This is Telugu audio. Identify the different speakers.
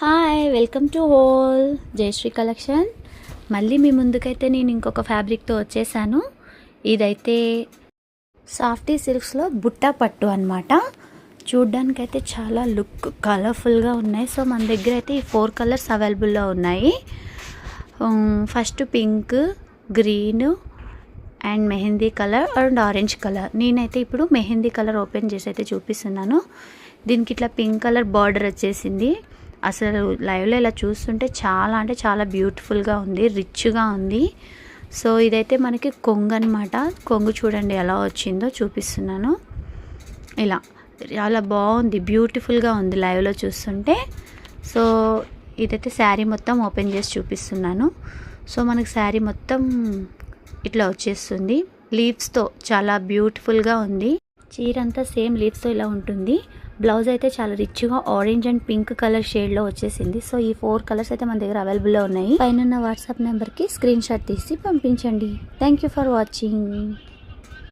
Speaker 1: Hi, welcome to whole Jayashree collection. మళ్ళీ మీ ముందుకైతే నేను ఇంకొక ఫ్యాబ్రిక్తో వచ్చేసాను. ఇదైతే సాఫ్టీ సిల్క్స్లో బుట్టా పట్టు అనమాట. చూడ్డానికైతే చాలా లుక్ కలర్ఫుల్గా ఉన్నాయి. సో మన దగ్గర అయితే ఈ 4 కలర్స్ అవైలబుల్లో ఉన్నాయి. First pink, green and mehndi colour and orange colour. నేనైతే ఇప్పుడు మెహందీ కలర్ ఓపెన్ చేసి అయితే చూపిస్తున్నాను. దీనికి ఇట్లా పింక్ కలర్ బార్డర్ వచ్చేసింది. అసలు లైవ్లో ఇలా చూస్తుంటే చాలా అంటే చాలా బ్యూటిఫుల్గా ఉంది, రిచ్గా ఉంది. సో ఇదైతే మనకి కొంగు అనమాట. కొంగు చూడండి ఎలా వచ్చిందో చూపిస్తున్నాను. ఇలా చాలా బాగుంది, బ్యూటిఫుల్గా ఉంది లైవ్లో చూస్తుంటే. సో ఇదైతే శారీ మొత్తం ఓపెన్ చేసి చూపిస్తున్నాను. సో మనకి శారీ మొత్తం ఇట్లా వచ్చేస్తుంది. లీవ్స్తో చాలా బ్యూటిఫుల్గా ఉంది. చీర అంతా సేమ్ లీవ్స్తో ఇలా ఉంటుంది. బ్లౌజ్ అయితే చాలా రిచ్గా ఆరెంజ్ అండ్ పింక్ కలర్ షేడ్లో వచ్చేసింది. సో ఈ 4 కలర్స్ అయితే మన దగ్గర అవైలబుల్లో ఉన్నాయి. పైన వాట్సాప్ నెంబర్కి స్క్రీన్ షాట్ తీసి పంపించండి. Thank you for watching.